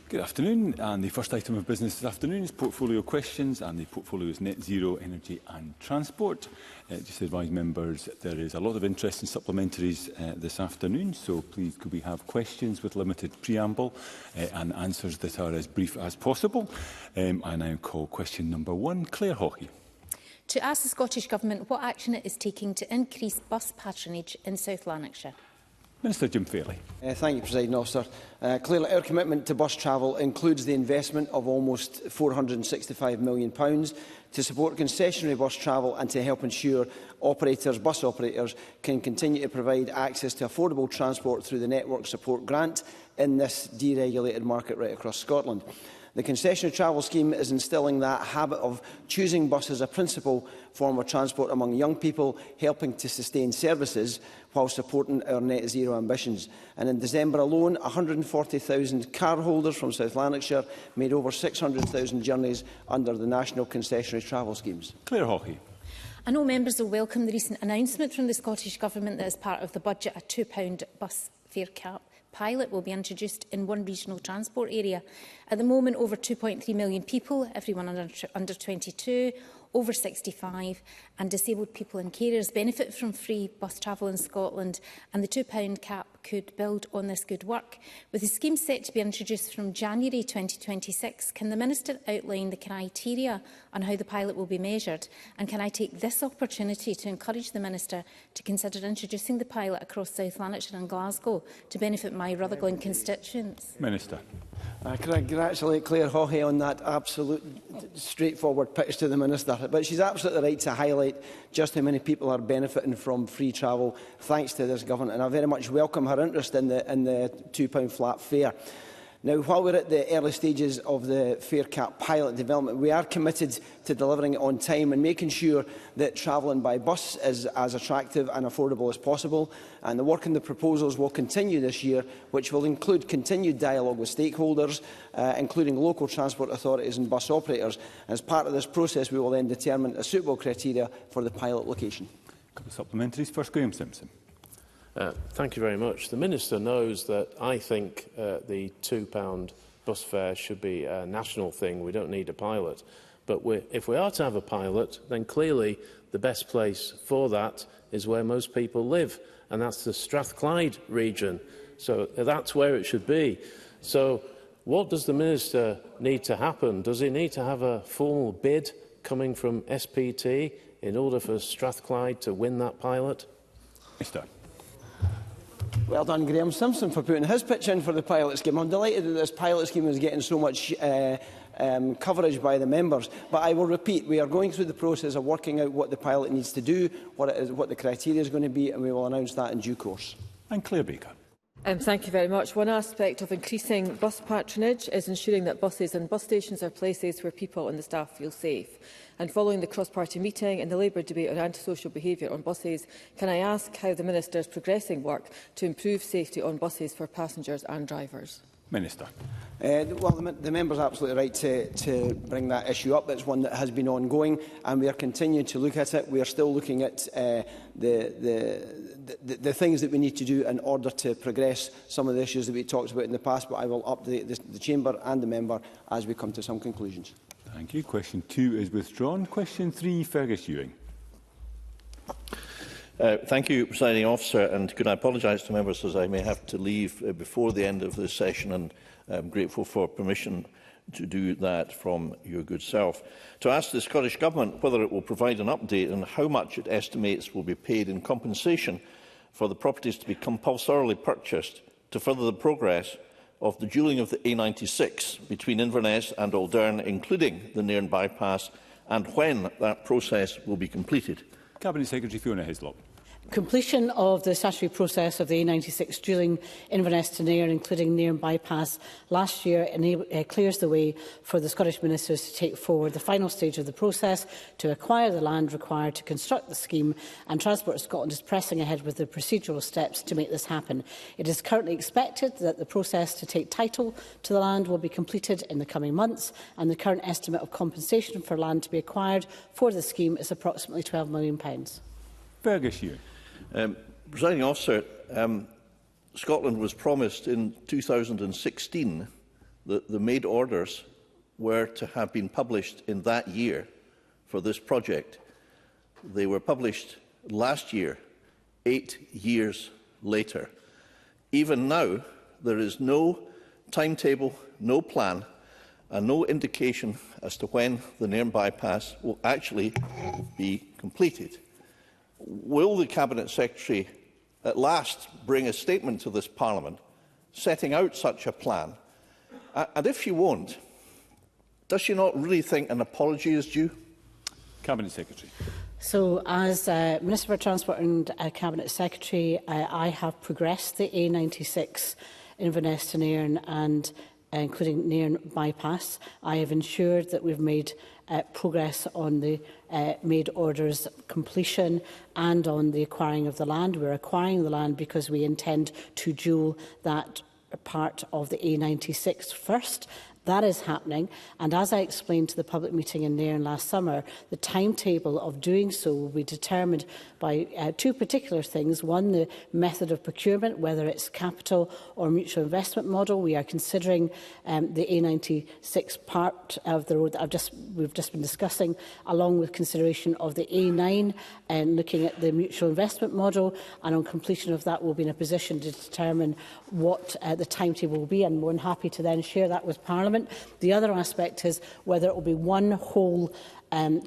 Good afternoon, and the first item of business this afternoon is portfolio questions, and the portfolio is net zero, energy and transport. Just to advise members, there is a lot of interest in supplementaries this afternoon, so please could we have questions with limited preamble and answers that are as brief as possible. I now call question number 1, Claire Hawkey. To ask the Scottish Government what action it is taking to increase bus patronage in South Lanarkshire. Minister Jim Fairley. Thank you, President Officer. Clearly, our commitment to bus travel includes the investment of almost £465 million to support concessionary bus travel and to help ensure bus operators can continue to provide access to affordable transport through the Network Support Grant in this deregulated market right across Scotland. The concessionary travel scheme is instilling that habit of choosing bus as a principal form of transport among young people, helping to sustain services while supporting our net zero ambitions. And in December alone, 140,000 car holders from South Lanarkshire made over 600,000 journeys under the national concessionary travel schemes. Claire Hawkey. I know members will welcome the recent announcement from the Scottish Government that as part of the budget a £2 bus fare cap pilot will be introduced in one regional transport area. At the moment, over 2.3 million people, everyone under 22, over 65 and disabled people and carers benefit from free bus travel in Scotland, and the £2 cap could build on this good work. With the scheme set to be introduced from January 2026, can the Minister outline the criteria on how the pilot will be measured? And can I take this opportunity to encourage the Minister to consider introducing the pilot across South Lanarkshire and Glasgow to benefit my Rutherglen constituents? Minister. I congratulate Claire Hawkey on that absolute straightforward pitch to the Minister. But she's absolutely right to highlight just how many people are benefiting from free travel thanks to this government. And I very much welcome her interest in the £2 flat fare. Now, while we're at the early stages of the fare cap pilot development, we are committed to delivering it on time and making sure that travelling by bus is as attractive and affordable as possible. And the work on the proposals will continue this year, which will include continued dialogue with stakeholders, including local transport authorities and bus operators. As part of this process, we will then determine a suitable criteria for the pilot location. A couple of supplementaries. First, Graham Simpson. Thank you very much. The Minister knows that I think the £2 bus fare should be a national thing. We don't need a pilot. But if we are to have a pilot, then clearly the best place for that is where most people live, and that's the Strathclyde region. So that's where it should be. So what does the Minister need to happen? Does he need to have a formal bid coming from SPT in order for Strathclyde to win that pilot? Minister. Well done, Graham Simpson, for putting his pitch in for the pilot scheme. I'm delighted that this pilot scheme is getting so much coverage by the members. But I will repeat, we are going through the process of working out what the pilot needs to do, what the criteria is going to be, and we will announce that in due course. And Claire Baker. Thank you very much. One aspect of increasing bus patronage is ensuring that buses and bus stations are places where people and the staff feel safe. And following the cross-party meeting and the Labour debate on antisocial behaviour on buses, can I ask how the Minister is progressing work to improve safety on buses for passengers and drivers? Minister. Well, the member is absolutely right to bring that issue up. It's one that has been ongoing, and we are continuing to look at it. We are still looking at the things that we need to do in order to progress some of the issues that we talked about in the past, but I will update the Chamber and the member as we come to some conclusions. Thank you. Question 2 is withdrawn. Question 3, Fergus Ewing. Thank you, Presiding Officer, and could I apologise to members as I may have to leave before the end of this session, and I'm grateful for permission to do that from your good self. To ask the Scottish Government whether it will provide an update on how much it estimates will be paid in compensation for the properties to be compulsorily purchased to further the progress of the dualling of the A96 between Inverness and Aldern, including the Nairn bypass, and when that process will be completed. Cabinet Secretary Fiona Hislop. Completion of the statutory process of the A96 dualling Inverness to Nairn, including Nairn bypass, last year clears the way for the Scottish Ministers to take forward the final stage of the process to acquire the land required to construct the scheme, and Transport Scotland is pressing ahead with the procedural steps to make this happen. It is currently expected that the process to take title to the land will be completed in the coming months, and the current estimate of compensation for land to be acquired for the scheme is approximately £12 million. Fergus Ewing. Presiding Officer, Scotland was promised in 2016 the made orders were to have been published in that year for this project. They were published last year, 8 years later. Even now, there is no timetable, no plan, and no indication as to when the Nairn bypass will actually be completed. Will the Cabinet Secretary at last bring a statement to this Parliament setting out such a plan? And if she won't, does she not really think an apology is due? Cabinet Secretary. So, as Minister for Transport and Cabinet Secretary, I have progressed the A96 Inverness to Nairn and including Nairn bypass. I have ensured that we've made progress on the made orders completion and on the acquiring of the land. We're acquiring the land because we intend to dual that part of the A96 first. That is happening, and as I explained to the public meeting in Nairn last summer, the timetable of doing so will be determined by two particular things. One, the method of procurement, whether it's capital or mutual investment model. We are considering the A96 part of the road that we've just been discussing, along with consideration of the A9 and looking at the mutual investment model, and on completion of that we'll be in a position to determine what the timetable will be, and we're happy to then share that with Parliament. The other aspect is whether it will be one whole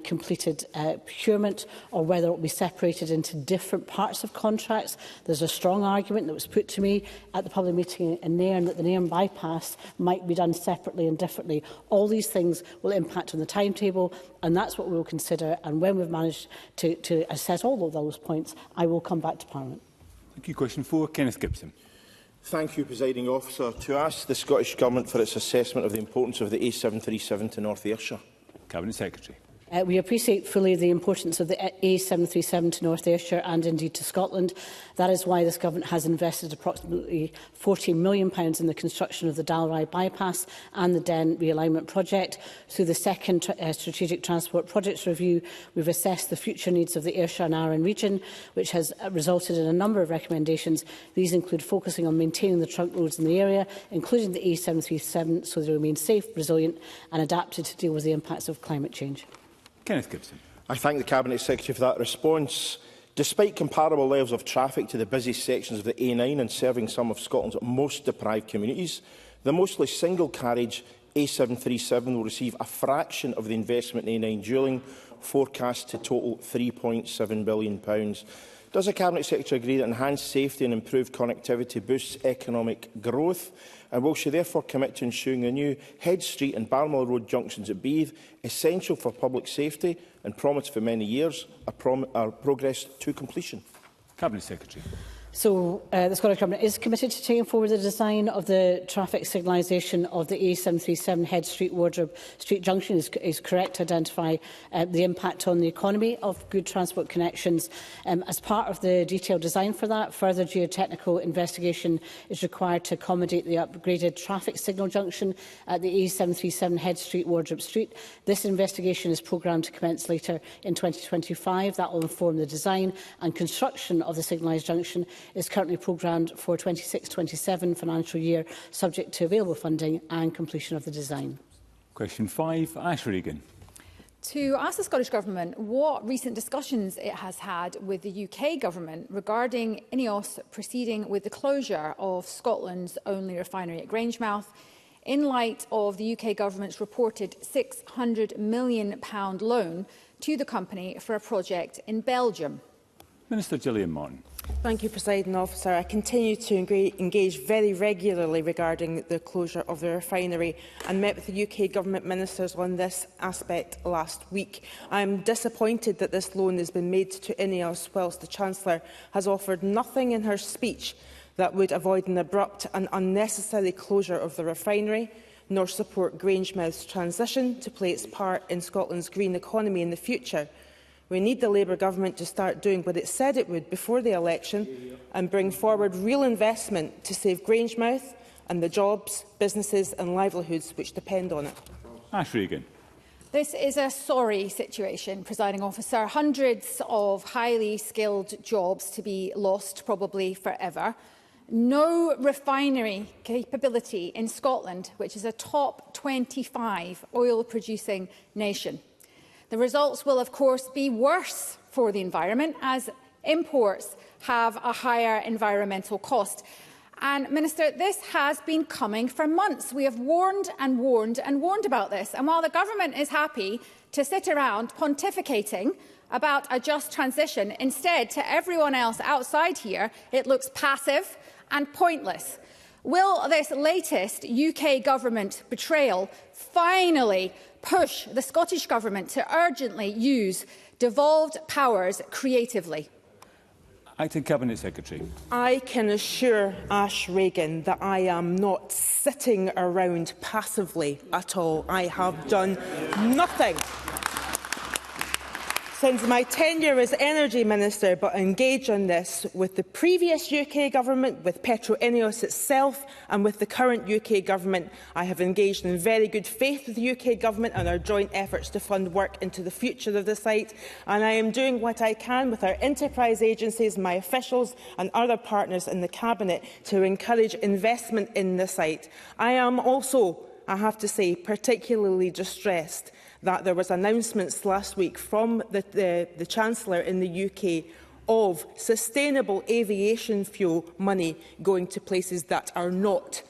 completed procurement or whether it will be separated into different parts of contracts. There's a strong argument that was put to me at the public meeting in Nairn that the Nairn bypass might be done separately and differently. All these things will impact on the timetable, and that's what we will consider. And when we've managed to assess all of those points, I will come back to Parliament. Thank you. Question 4, Kenneth Gibson. Thank you, Presiding Officer. To ask the Scottish Government for its assessment of the importance of the A737 to North Ayrshire. Cabinet Secretary. We appreciate fully the importance of the A737 to North Ayrshire and indeed to Scotland. That is why this Government has invested approximately £40 million in the construction of the Dalry bypass and the Den realignment project. Through the second Strategic Transport Projects Review, we've assessed the future needs of the Ayrshire and Arran region, which has resulted in a number of recommendations. These include focusing on maintaining the trunk roads in the area, including the A737, so they remain safe, resilient and adapted to deal with the impacts of climate change. Kenneth Gibson. I thank the Cabinet Secretary for that response. Despite comparable levels of traffic to the busy sections of the A9 and serving some of Scotland's most deprived communities, the mostly single-carriage A737 will receive a fraction of the investment in A9 dualling, forecast to total £3.7 billion. Does the Cabinet Secretary agree that enhanced safety and improved connectivity boosts economic growth? And will she therefore commit to ensuring the new Head Street and Balmoral Road junctions at Beith, essential for public safety and promised for many years, are progressed to completion? Cabinet Secretary. So the Scottish Government is committed to taking forward the design of the traffic signalisation of the A737 Head Street Wardrobe Street Junction. Is correct to identify the impact on the economy of good transport connections. As part of the detailed design for that, further geotechnical investigation is required to accommodate the upgraded traffic signal junction at the A737 Head Street Wardrobe Street. This investigation is programmed to commence later in 2025. That will inform the design and construction of the signalised junction. Is currently programmed for 26-27 financial year, subject to available funding and completion of the design. Question 5, Ash Regan. To ask the Scottish Government what recent discussions it has had with the UK Government regarding INEOS proceeding with the closure of Scotland's only refinery at Grangemouth, in light of the UK Government's reported £600 million loan to the company for a project in Belgium. Minister Gillian Martin. Thank you, Presiding Officer. I continue to engage very regularly regarding the closure of the refinery and met with the UK Government ministers on this aspect last week. I am disappointed that this loan has been made to INEOS whilst the Chancellor has offered nothing in her speech that would avoid an abrupt and unnecessary closure of the refinery, nor support Grangemouth's transition to play its part in Scotland's green economy in the future. We need the Labour Government to start doing what it said it would before the election and bring forward real investment to save Grangemouth and the jobs, businesses and livelihoods which depend on it. Ash Regan. This is a sorry situation, Presiding Officer. Hundreds of highly skilled jobs to be lost, probably forever. no refinery capability in Scotland, which is a top 25 oil-producing nation. The results will, of course, be worse for the environment, as imports have a higher environmental cost. And, Minister, this has been coming for months. We have warned and warned and warned about this. And while the government is happy to sit around pontificating about a just transition, instead, to everyone else outside here, it looks passive and pointless. Will this latest UK government betrayal finally push the Scottish Government to urgently use devolved powers creatively? Acting Cabinet Secretary. I can assure Ash Regan that I am not sitting around passively at all. I have done nothing since my tenure as Energy Minister, but engage on this with the previous UK Government, with Petro Ineos itself and with the current UK Government. I have engaged in very good faith with the UK Government and our joint efforts to fund work into the future of the site, and I am doing what I can with our enterprise agencies, my officials and other partners in the Cabinet to encourage investment in the site. I am also, I have to say, particularly distressed that there was announcements last week from the Chancellor in the UK of sustainable aviation fuel money going to places that are not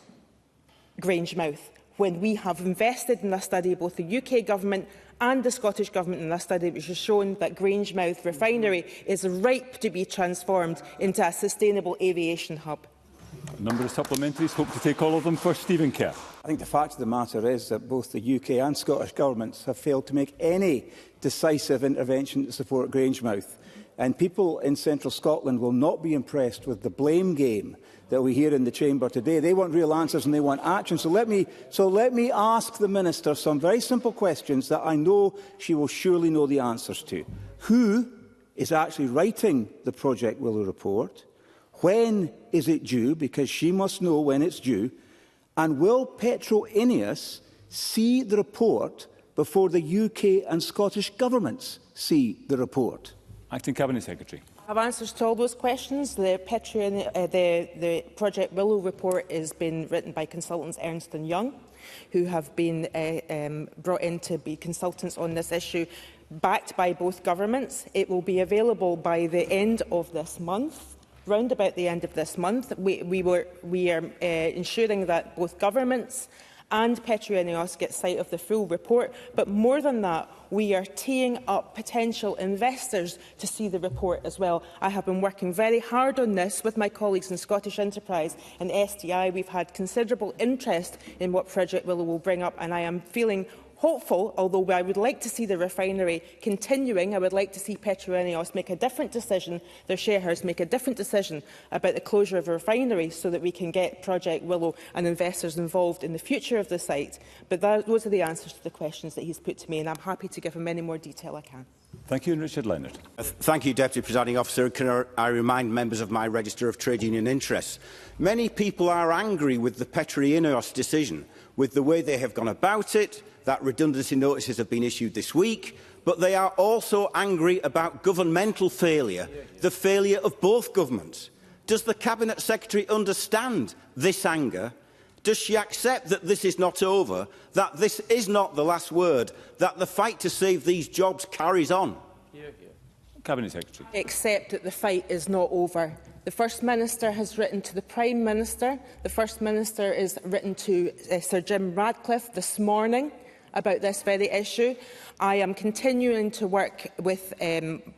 Grangemouth, when we have invested in a study, both the UK Government and the Scottish Government, in a study which has shown that Grangemouth refinery is ripe to be transformed into a sustainable aviation hub. A number of supplementaries. Hope to take all of them. First, Stephen Kerr. I think the fact of the matter is that both the UK and Scottish governments have failed to make any decisive intervention to support Grangemouth. And people in central Scotland will not be impressed with the blame game that we hear in the chamber today. They want real answers and they want action. So let me ask the Minister some very simple questions that I know she will surely know the answers to. Who is actually writing the Project Willow report? When is it due? Because she must know when it's due. And will Petro Ineos see the report before the UK and Scottish governments see the report? Acting Cabinet Secretary. I have answers to all those questions. The Project Willow report has been written by consultants Ernst & Young, who have been brought in to be consultants on this issue, backed by both governments. It will be available by the end of this month. Round about the end of this month, we are ensuring that both governments and Petro Ineos get sight of the full report. But more than that, we are teeing up potential investors to see the report as well. I have been working very hard on this with my colleagues in Scottish Enterprise and SDI. We've had considerable interest in what Project Willow will bring up, and I am feeling hopeful, although I would like to see the refinery continuing. I would like to see Petro Ineos make a different decision, their shareholders make a different decision about the closure of a refinery, so that we can get Project Willow and investors involved in the future of the site. But those are the answers to the questions that he's put to me, and I'm happy to give him any more detail I can. Thank you, and Richard Leonard. Thank you, Deputy Presiding Officer. Can I remind members of my register of trade union interests? Many people are angry with the Petro Ineos decision, with the way they have gone about it. That redundancy notices have been issued this week, but they are also angry about governmental failure, the failure of both governments. Does the Cabinet Secretary understand this anger? Does she accept that this is not over, that this is not the last word, that the fight to save these jobs carries on? Cabinet Secretary. I accept that the fight is not over. The First Minister has written to the Prime Minister. The First Minister has written to Sir Jim Ratcliffe this morning about this very issue. I am continuing to work with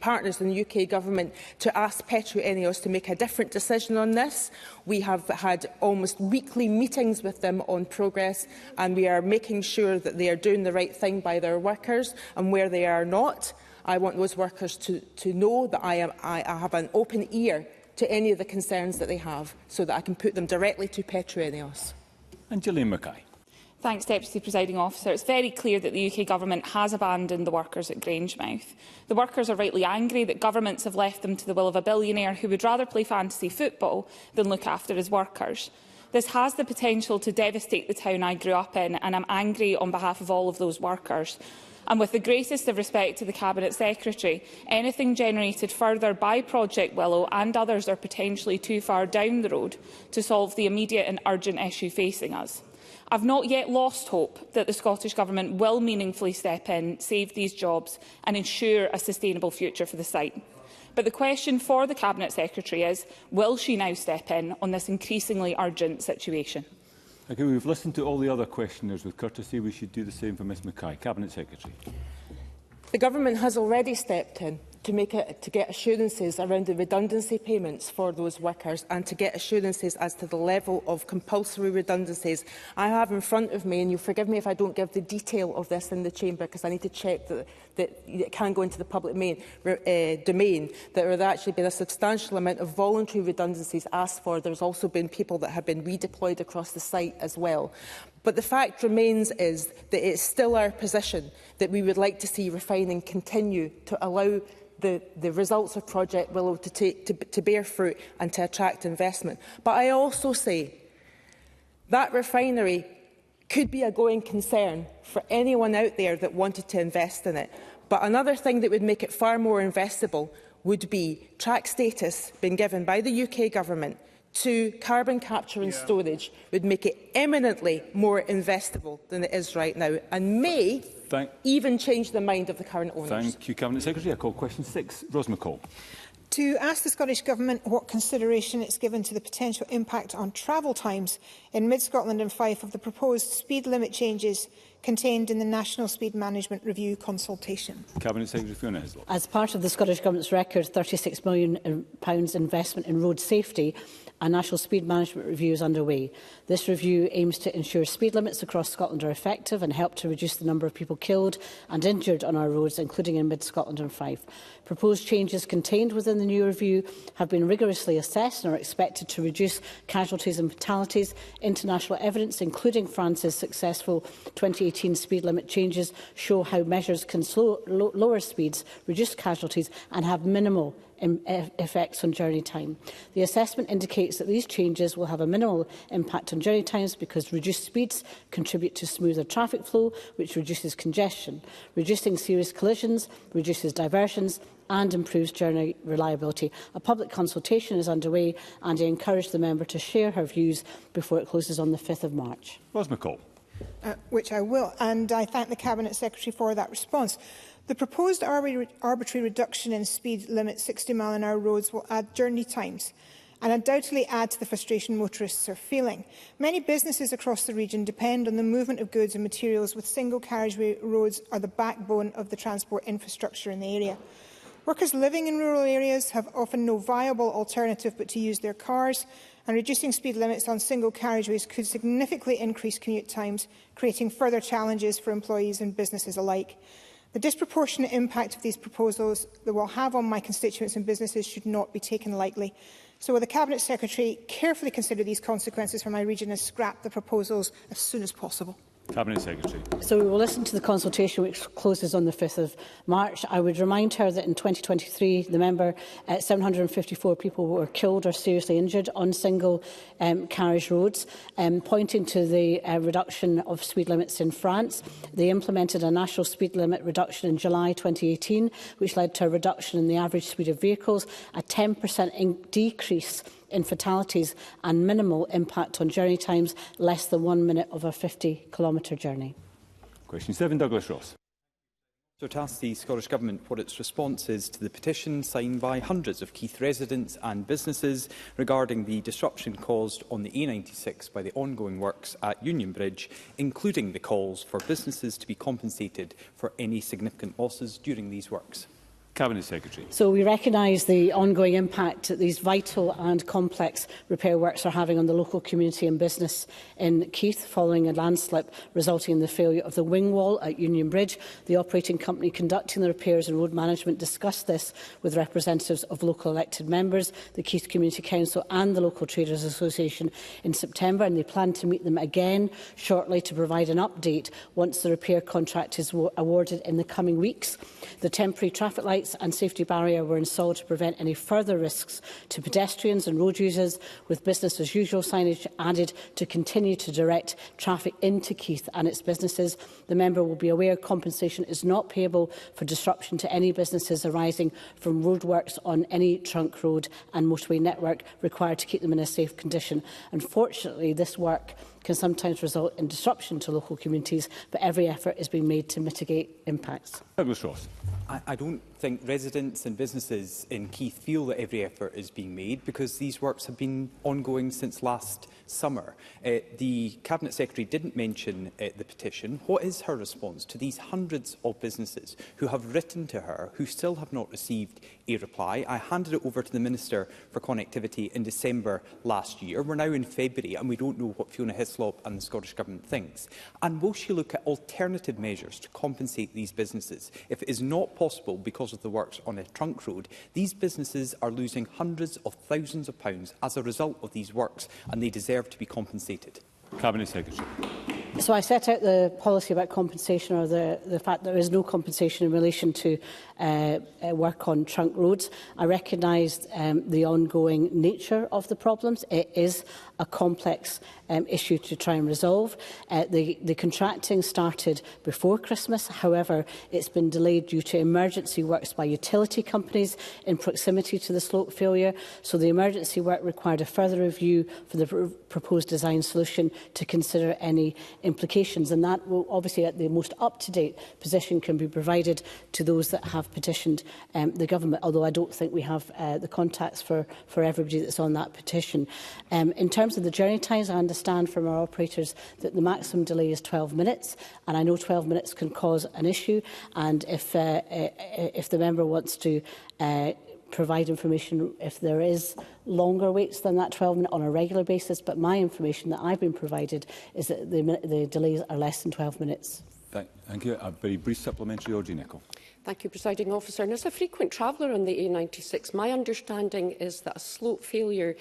partners in the UK Government to ask Petro Ineos to make a different decision on this. We have had almost weekly meetings with them on progress, and we are making sure that they are doing the right thing by their workers, and where they are not, I want those workers to know that I have an open ear to any of the concerns that they have, so that I can put them directly to Petro Ineos. And Gillian Mackay. Thanks, Deputy Presiding Officer. It's very clear that the UK Government has abandoned the workers at Grangemouth. The workers are rightly angry that governments have left them to the will of a billionaire who would rather play fantasy football than look after his workers. This has the potential to devastate the town I grew up in, and I'm angry on behalf of all of those workers. And with the greatest of respect to the Cabinet Secretary, anything generated further by Project Willow and others are potentially too far down the road to solve the immediate and urgent issue facing us. I've not yet lost hope that the Scottish Government will meaningfully step in, save these jobs and ensure a sustainable future for the site. But the question for the Cabinet Secretary is, will she now step in on this increasingly urgent situation? Okay, we've listened to all the other questioners. With courtesy, we should do the same for Ms Mackay. Cabinet Secretary. The Government has already stepped in to get assurances around the redundancy payments for those workers and to get assurances as to the level of compulsory redundancies. I have in front of me, and you'll forgive me if I don't give the detail of this in the chamber because I need to check that it can go into the public domain, that there has actually been a substantial amount of voluntary redundancies asked for. There's also been people that have been redeployed across the site as well. But the fact remains is that it's still our position that we would like to see refining continue to allow the results of Project Willow to bear fruit and to attract investment. But I also say that refinery could be a going concern for anyone out there that wanted to invest in it. But another thing that would make it far more investable would be track status being given by the UK Government to carbon capture and storage would make it eminently more investable than it is right now and may even change the mind of the current owners. Thank you, Cabinet Secretary. I call question 6. Ros McCall. To ask the Scottish Government what consideration it's given to the potential impact on travel times in Mid-Scotland and Fife of the proposed speed limit changes contained in the National Speed Management Review consultation. Cabinet Secretary Fiona Hislop. As part of the Scottish Government's record £36 million investment in road safety, a National Speed Management Review is underway. This review aims to ensure speed limits across Scotland are effective and help to reduce the number of people killed and injured on our roads, including in Mid-Scotland and Fife. Proposed changes contained within the new review have been rigorously assessed and are expected to reduce casualties and fatalities. International evidence, including France's successful 2018 speed limit changes, show how measures can lower speeds, reduce casualties and have minimal effects on journey time. The assessment indicates that these changes will have a minimal impact on journey times because reduced speeds contribute to smoother traffic flow, which reduces congestion. Reducing serious collisions reduces diversions and improves journey reliability. A public consultation is underway and I encourage the member to share her views before it closes on the 5th of March. Ros McCall. Which I will, and I thank the Cabinet Secretary for that response. The proposed arbitrary reduction in speed limit 60 mph roads will add journey times and undoubtedly add to the frustration motorists are feeling. Many businesses across the region depend on the movement of goods and materials, with single carriageway roads are the backbone of the transport infrastructure in the area. Workers living in rural areas have often no viable alternative but to use their cars, and reducing speed limits on single carriageways could significantly increase commute times, creating further challenges for employees and businesses alike. The disproportionate impact of these proposals that will have on my constituents and businesses should not be taken lightly. So will the Cabinet Secretary carefully consider these consequences for my region and scrap the proposals as soon as possible? Cabinet Secretary. So we will listen to the consultation which closes on the 5th of March. I would remind her that in 2023, the member, 754 people were killed or seriously injured on single carriage roads. Pointing to the reduction of speed limits in France, they implemented a national speed limit reduction in July 2018, which led to a reduction in the average speed of vehicles, a 10% decrease in fatalities and minimal impact on journey times, less than 1 minute of a 50-kilometre journey. Question 7, Douglas Ross. So to ask the Scottish Government what its response is to the petition signed by hundreds of Keith residents and businesses regarding the disruption caused on the A96 by the ongoing works at Union Bridge, including the calls for businesses to be compensated for any significant losses during these works. Cabinet Secretary. So we recognise the ongoing impact that these vital and complex repair works are having on the local community and business in Keith following a landslip resulting in the failure of the wing wall at Union Bridge. The operating company conducting the repairs and road management discussed this with representatives of local elected members, the Keith Community Council and the Local Traders Association in September, and they plan to meet them again shortly to provide an update once the repair contract is awarded in the coming weeks. The temporary traffic lights lights and safety barrier were installed to prevent any further risks to pedestrians and road users, with business as usual signage added to continue to direct traffic into Keith and its businesses. The member will be aware compensation is not payable for disruption to any businesses arising from roadworks on any trunk road and motorway network required to keep them in a safe condition. Unfortunately, this work can sometimes result in disruption to local communities, but every effort is being made to mitigate impacts. Douglas Ross. I don't think residents and businesses in Keith feel that every effort is being made, because these works have been ongoing since last summer. The Cabinet Secretary didn't mention the petition. What is her response to these hundreds of businesses who have written to her, who still have not received a reply? I handed it over to the Minister for Connectivity in December last year. We're now in February and we don't know what Fiona Hislop and the Scottish Government thinks. And will she look at alternative measures to compensate these businesses? If it is not possible because of the works on a trunk road, these businesses are losing hundreds of thousands of pounds as a result of these works, and they deserve to be compensated. Cabinet Secretary. So I set out the policy about compensation, or the fact there is no compensation in relation to work on trunk roads. I recognised the ongoing nature of the problems. It is a complex issue to try and resolve. The contracting started before Christmas. However, it's been delayed due to emergency works by utility companies in proximity to the slope failure. So the emergency work required a further review for the proposed design solution to consider any implications, and that will obviously, at the most up-to-date position, can be provided to those that have petitioned the government, although I don't think we have the contacts for everybody that's on that petition. In terms of the journey times, I understand from our operators that the maximum delay is 12 minutes, and I know 12 minutes can cause an issue, and if the member wants to provide information if there is longer waits than that 12 minutes on a regular basis, but my information that I've been provided is that the delays are less than 12 minutes. Thank you. A very brief supplementary, Audrey Nicholl. Thank you, Presiding Officer. And as a frequent traveller on the A96, my understanding is that a slope failure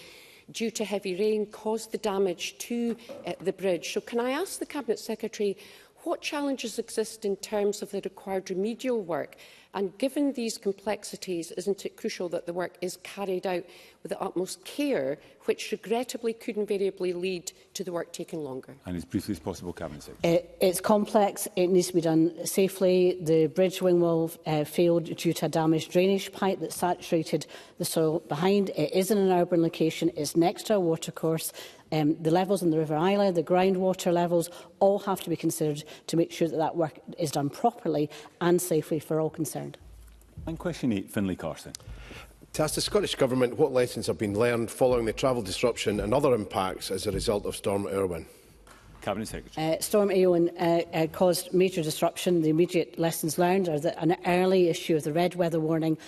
due to heavy rain caused the damage to the bridge. So can I ask the Cabinet Secretary what challenges exist in terms of the required remedial work? And given these complexities, isn't it crucial that the work is carried out with the utmost care, which regrettably could invariably lead to the work taking longer? And as briefly as possible, Cabinet Secretary. It's complex. It needs to be done safely. The bridge wing wall failed due to a damaged drainage pipe that saturated the soil behind. It is in an urban location. It's next to a watercourse. The levels in the River Isla, the groundwater levels, all have to be considered to make sure that that work is done properly and safely for all concerned. And question 8, Finlay Carson. To ask the Scottish Government what lessons have been learned following the travel disruption and other impacts as a result of Storm Irwin. Cabinet Secretary. Storm Éowyn caused major disruption. The immediate lessons learned are that an early issue of the red weather warning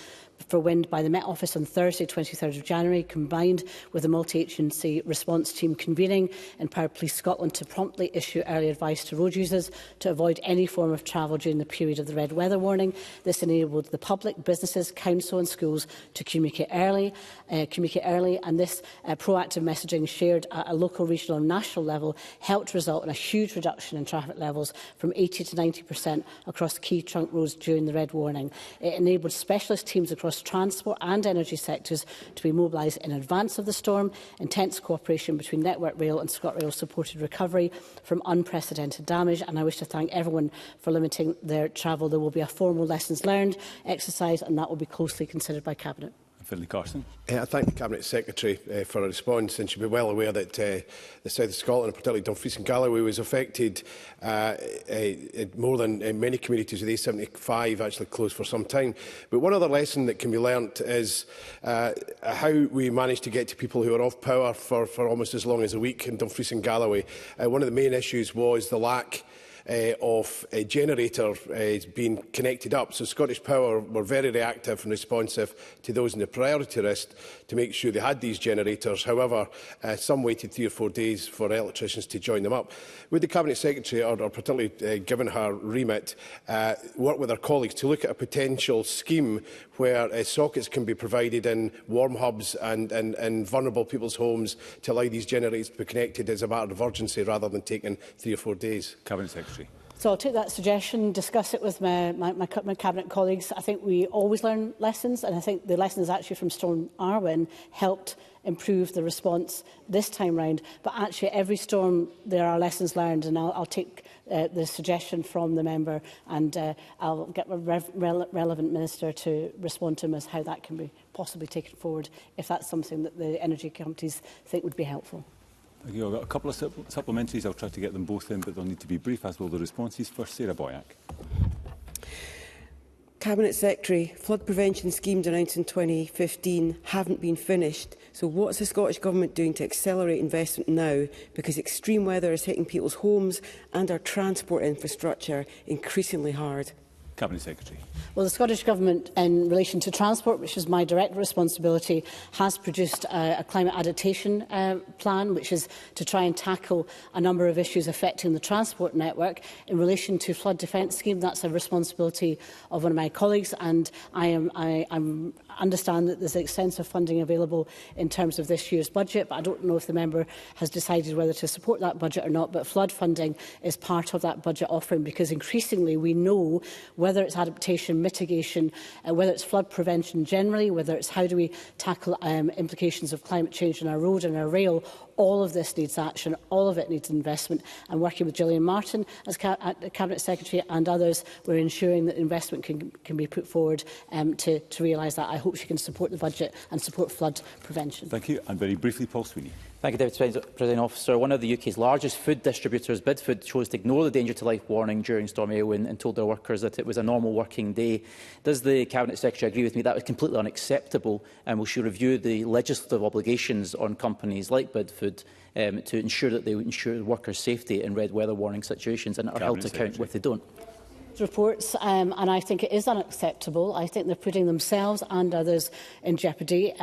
for wind by the Met Office on Thursday, 23rd of January, combined with a multi-agency response team convening, empowered Police Scotland to promptly issue early advice to road users to avoid any form of travel during the period of the red weather warning. This enabled the public, businesses, council and schools to communicate early, and this proactive messaging shared at a local, regional and national level helped result in a huge reduction in traffic levels from 80 to 90% across key trunk roads during the red warning. It enabled specialist teams across transport and energy sectors to be mobilised in advance of the storm. Intense cooperation between Network Rail and ScotRail supported recovery from unprecedented damage, and I wish to thank everyone for limiting their travel. There will be a formal lessons learned exercise, and that will be closely considered by Cabinet. Finlay Carson. I thank the Cabinet Secretary for a response, and she'll be well aware that the south of Scotland, particularly Dumfries and Galloway, was affected more than many communities, with A75 actually closed for some time. But one other lesson that can be learnt is how we managed to get to people who are off power for almost as long as a week in Dumfries and Galloway. One of the main issues was the lack of a generator being connected up. So Scottish Power were very reactive and responsive to those in the priority list to make sure they had these generators. However, some waited 3 or 4 days for electricians to join them up. Would the Cabinet Secretary, or particularly given her remit, work with her colleagues to look at a potential scheme where sockets can be provided in warm hubs and vulnerable people's homes to allow these generators to be connected as a matter of urgency rather than taking 3 or 4 days? Cabinet Secretary. So I'll take that suggestion, discuss it with my Cabinet colleagues. I think we always learn lessons, and I think the lessons actually from Storm Arwen helped improve the response this time round. But actually, every storm there are lessons learned, and I'll take the suggestion from the member, and I'll get a relevant minister to respond to him as how that can be possibly taken forward, if that's something that the energy companies think would be helpful. Thank you. I've got a couple of supplementaries. I'll try to get them both in, but they'll need to be brief, as will the responses. First, Sarah Boyack. Cabinet Secretary, flood prevention schemes announced in 2015 haven't been finished. So what's the Scottish Government doing to accelerate investment now? Because extreme weather is hitting people's homes and our transport infrastructure increasingly hard. Cabinet Secretary. Well, the Scottish Government, in relation to transport, which is my direct responsibility, has produced a climate adaptation plan, which is to try and tackle a number of issues affecting the transport network. In relation to flood defence scheme, that's a responsibility of one of my colleagues, and I understand that there's extensive funding available in terms of this year's budget, but I don't know if the member has decided whether to support that budget or not. But flood funding is part of that budget offering, because increasingly we know whether it's adaptation, mitigation, whether it's flood prevention generally, whether it's how do we tackle implications of climate change on our road and our rail, all of this needs action, all of it needs investment. And working with Gillian Martin as Cabinet Secretary and others, we're ensuring that investment can be put forward to realise that. I hope she can support the budget and support flood prevention. Thank you. And very briefly, Paul Sweeney. Thank you, Deputy Presiding Officer. One of the UK's largest food distributors, Bidfood, chose to ignore the danger to life warning during Storm Ailwen and told their workers that it was a normal working day. Does the Cabinet Secretary agree with me that was completely unacceptable, and will she review the legislative obligations on companies like Bidfood to ensure that they ensure workers' safety in red weather warning situations and are held to account if they don't? Reports, and I think it is unacceptable. I think they're putting themselves and others in jeopardy.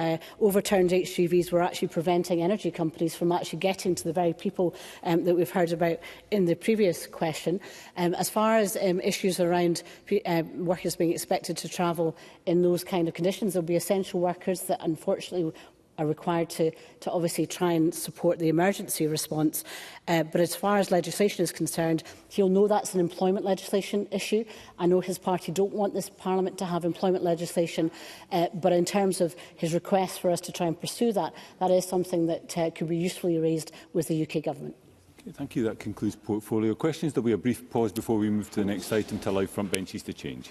Overturned HGVs were actually preventing energy companies from actually getting to the very people that we've heard about in the previous question. As far as issues around workers being expected to travel in those kind of conditions, there will be essential workers that unfortunately are required to obviously try and support the emergency response. But as far as legislation is concerned, he'll know that's an employment legislation issue. I know his party don't want this Parliament to have employment legislation, but in terms of his request for us to try and pursue that, that is something that could be usefully raised with the UK Government. Okay, thank you. That concludes portfolio questions. There will be a brief pause before we move to the next item to allow front benches to change.